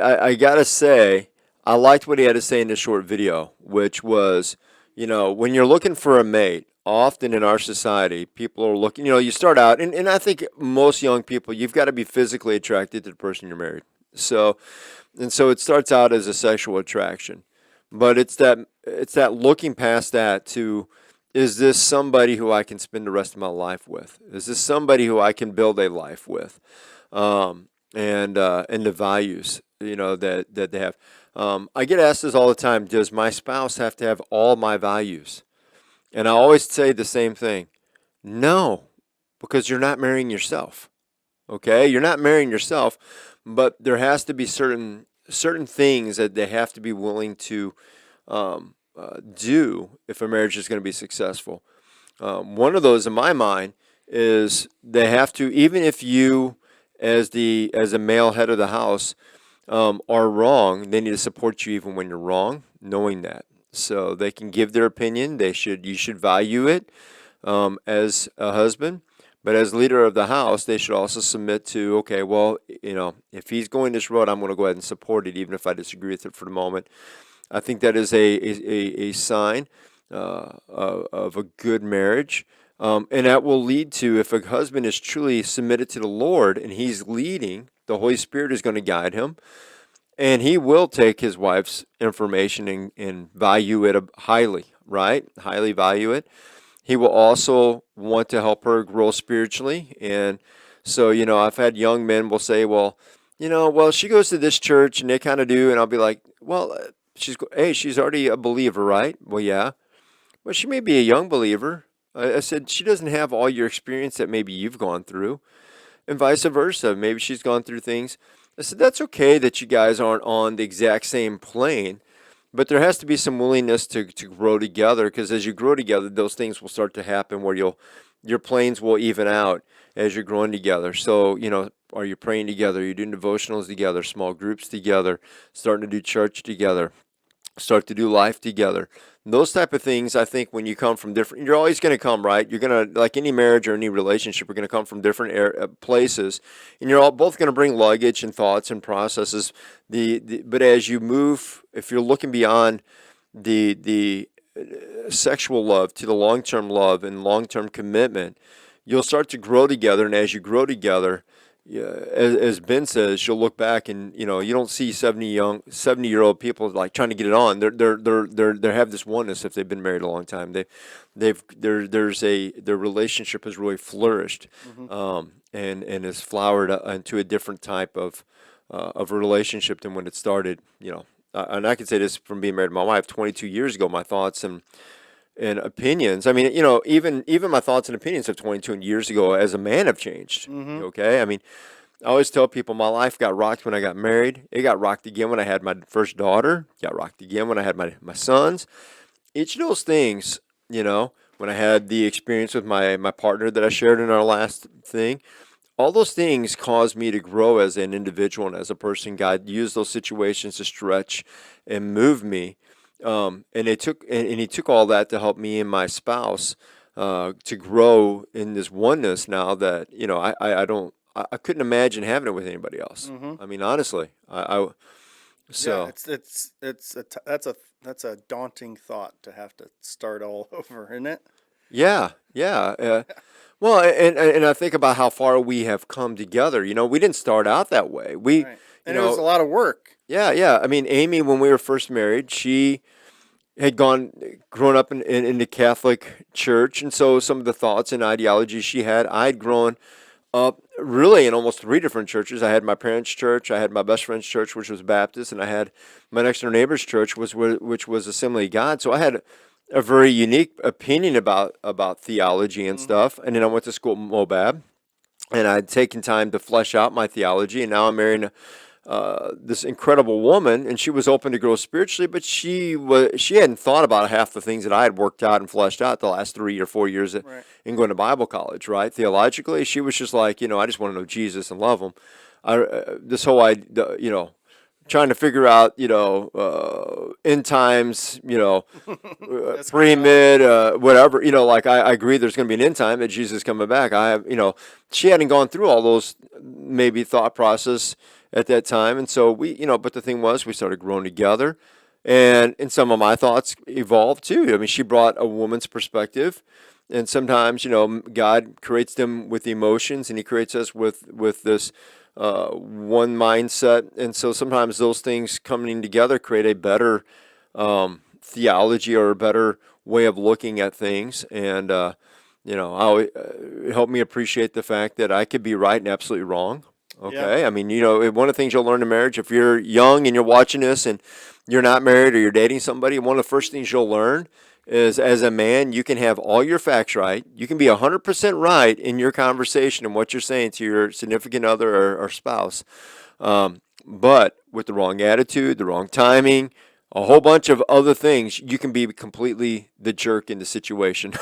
I gotta say, I liked what he had to say in this short video, which was, when you're looking for a mate, often in our society, people are looking, you start out, and I think most young people, you've got to be physically attracted to the person you're married. So, and so it starts out as a sexual attraction, but it's that looking past that to, is this somebody who I can spend the rest of my life with? Is this somebody who I can build a life with? And the values that they have. I get asked this all the time. Does my spouse have to have all my values? And I always say the same thing. No, because you're not marrying yourself. Okay, you're not marrying yourself, but there has to be certain things that they have to be willing to do if a marriage is going to be successful. One of those, in my mind, is they have to, even if you, as a male head of the house, are wrong, they need to support you even when you're wrong, knowing that. So they can give their opinion. You should value it as a husband, but as leader of the house, they should also submit to, okay, well, if he's going this road, I'm going to go ahead and support it, even if I disagree with it for the moment. I think that is a sign of a good marriage. And that will lead to, if a husband is truly submitted to the Lord and he's leading, the Holy Spirit is going to guide him. And he will take his wife's information and value it highly, right? Highly value it. He will also want to help her grow spiritually. And so, I've had young men will say, well, she goes to this church and they kind of do. And I'll be like, well, she's already a believer, right? Well, yeah. Well, she may be a young believer. I said, she doesn't have all your experience that maybe you've gone through, and vice versa. Maybe she's gone through things. I said, that's okay that you guys aren't on the exact same plane, but there has to be some willingness to grow together, because as you grow together, those things will start to happen where your planes will even out as you're growing together. So, are you praying together? Are you doing devotionals together, small groups together, starting to do church together? Start to do life together. Those type of things, I think, when you come from different, you're always going to come, right? You're going to, like any marriage or any relationship, you're going to come from different places, and you're all both going to bring luggage and thoughts and processes. But as you move, if you're looking beyond the sexual love to the long-term love and long-term commitment, you'll start to grow together, and as you grow together, yeah, as Ben says, you'll look back and you don't see 70-year-old people like trying to get it on. They have this oneness if they've been married a long time. Their relationship has really flourished, and has flowered into a different type of a relationship than when it started. And I can say this from being married to my wife 22 years ago. My thoughts and opinions. I mean, even my thoughts and opinions of 22 years ago as a man have changed. Okay, I mean, I always tell people my life got rocked when I got married. It got rocked again when I had my first daughter. Got rocked again when I had my sons. Each of those things, when I had the experience with my partner that I shared in our last thing, all those things caused me to grow as an individual and as a person. God used those situations to stretch and move me. And he took all that to help me and my spouse to grow in this oneness. Now that I couldn't imagine having it with anybody else. I mean, honestly, so Yeah, that's a daunting thought to have to start all over, isn't it? yeah, yeah. Well, and I think about how far we have come together. We didn't start out that way. Right. You And it was know, a lot of work. yeah, yeah. I mean, Amy, when we were first married, she had grown up in the Catholic Church, and so some of the thoughts and ideologies she had, I had grown up really in almost three different churches. I had my parents' church, I had my best friend's church, which was Baptist, and I had my next door neighbor's church, which was Assembly of God. So I had a very unique opinion about theology and hmm stuff. And then I went to school at Mobab, and I'd taken time to flesh out my theology, and now I'm marrying this incredible woman, and she was open to grow spiritually, but she hadn't thought about half the things that I had worked out and fleshed out the last 3 or 4 years Right. in going to Bible college. Right, theologically, she was just like, I just want to know Jesus and love him. This whole idea, trying to figure out, end times, pre Eschatology. mid, whatever, like I agree there's going to be an end time that Jesus is coming back. I have, she hadn't gone through all those maybe thought process at that time. And so but the thing was, we started growing together, and some of my thoughts evolved too. I mean, she brought a woman's perspective, and sometimes, God creates them with emotions, and He creates us with this one mindset. And so sometimes those things coming together create a better theology or a better way of looking at things. And it helped me appreciate the fact that I could be right and absolutely wrong. Yeah. Okay, I mean, one of the things you'll learn in marriage, if you're young and you're watching this and you're not married or you're dating somebody, one of the first things you'll learn is, as a man, you can have all your facts right. You can be 100% right in your conversation and what you're saying to your significant other or spouse. But with the wrong attitude, the wrong timing, a whole bunch of other things, you can be completely the jerk in the situation.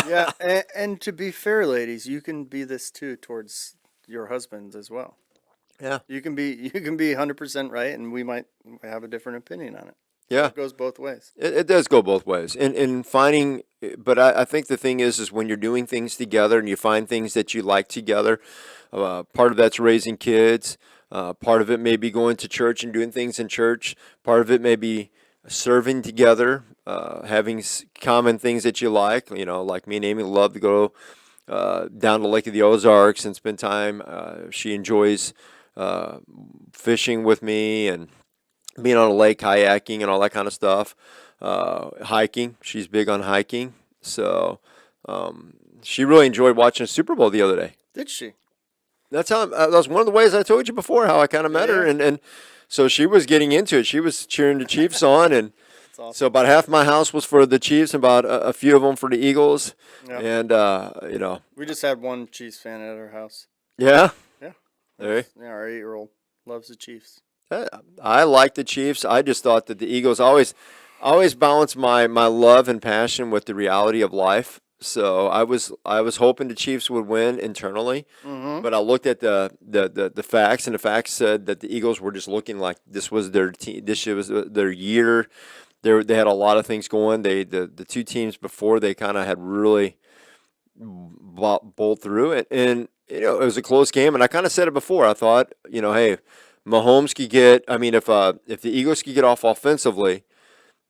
Yeah, and to be fair, ladies, you can be this too towards your husbands as well. Yeah. You can be 100% right, and we might have a different opinion on it. So Yeah. it goes both ways. It does go both ways. And finding, but I think the thing is when you're doing things together and you find things that you like together, part of that's raising kids. Part of it may be going to church and doing things in church. Part of it may be serving together, having common things that you like. Like me and Amy love to go down to Lake of the Ozarks and spend time. She enjoys uh, fishing with me and being on a lake, kayaking, and all that kind of stuff. Hiking. She's big on hiking. So she really enjoyed watching the Super Bowl the other day. Did she? That was one of the ways I told you before how I kind of met her, Yeah. and so she was getting into it. She was cheering the Chiefs on, and It's awesome. so about half my house was for the Chiefs, and about a few of them for the Eagles, Yeah. and We just had one Chiefs fan at our house. yeah, Yeah. there. Yeah, our 8-year-old loves the Chiefs. I like the Chiefs. I just thought that the Eagles always balance my love and passion with the reality of life. So I was hoping the Chiefs would win internally, Mm-hmm. but I looked at the facts, and the facts said that the Eagles were just looking like this was their team. This was their year. They had a lot of things going. The two teams before, they kind of had really bowled through it, and it was a close game. And I kind of said it before. I thought, hey, Mahomes could get. I mean, if the Eagles could get off offensively,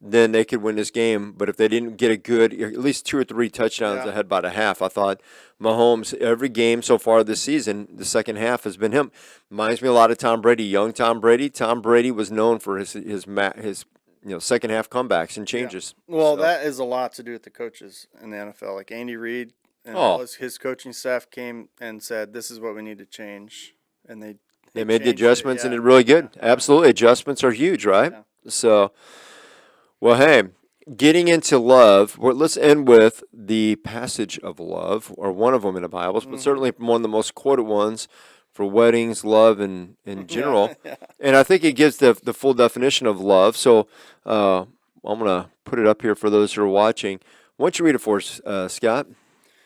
then they could win this game. But if they didn't get a good, at least 2 or 3 touchdowns Yeah. ahead by the half, I thought Mahomes, every game so far this season, the second half has been him. Reminds me a lot of Tom Brady, young Tom Brady. Tom Brady was known for his second half comebacks and Yeah. changes. Well, So, that is a lot to do with the coaches in the NFL. Like Andy Reid and all oh, his coaching staff came and said, "This is what we need to change," and they they made the changed it. adjustments and Yeah. did really Yeah. good. Absolutely, adjustments are huge, right? Yeah. So, well, hey, getting into love, let's end with the passage of love, or one of them in the Bibles, but Mm-hmm. certainly one of the most quoted ones for weddings, love, and in Yeah. general. Yeah. And I think it gives the full definition of love. So I'm going to put it up here for those who are watching. Why don't you read it for us, Scott?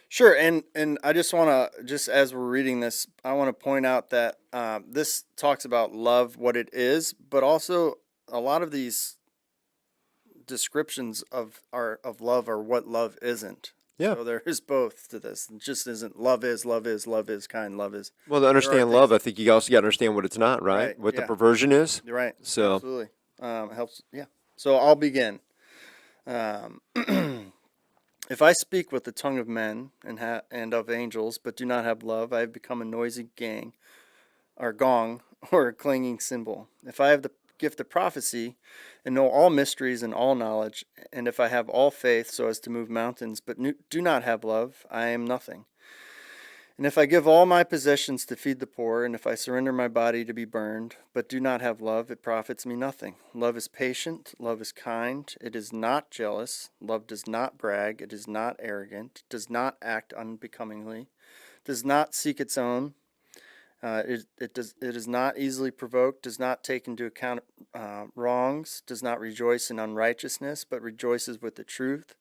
Sure, and I just want to just as we're reading this, I want to point out that this talks about love, what it is, but also a lot of these descriptions of love are what love isn't. Yeah. So there is both to this. It just isn't love is kind, love is. Well, to There are understand things. love, I think you also got to understand what it's not, right? Right. What the Yeah. perversion is. You're right. So, Absolutely. It helps. Yeah. So I'll begin. Um, if I speak with the tongue of men and of angels, but do not have love, I have become a noisy gong, or a clanging cymbal. If I have the gift of prophecy and know all mysteries and all knowledge, and if I have all faith so as to move mountains, but do not have love, I am nothing. And if I give all my possessions to feed the poor, and if I surrender my body to be burned, but do not have love, it profits me nothing. Love is patient, love is kind, it is not jealous, love does not brag, it is not arrogant, does not act unbecomingly, does not seek its own. It is not easily provoked, does not take into account wrongs, does not rejoice in unrighteousness, but rejoices with the truth,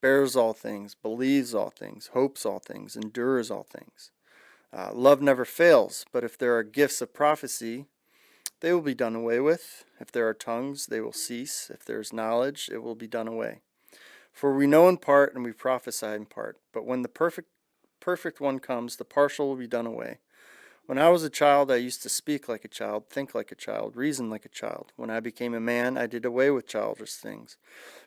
bears all things, believes all things, hopes all things, endures all things. Love never fails, but if there are gifts of prophecy, they will be done away with. If there are tongues, they will cease. If there is knowledge, it will be done away. For we know in part and we prophesy in part, but when the perfect one comes, the partial will be done away. When I was a child, I used to speak like a child, think like a child, reason like a child. When I became a man, I did away with childish things.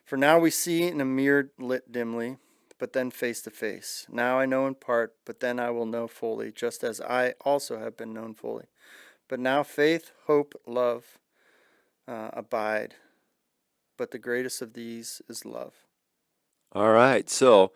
For now we see in a mirror lit dimly, but then face to face. Now I know in part, but then I will know fully, just as I also have been known fully. But now faith, hope, love abide, but the greatest of these is love. All right. So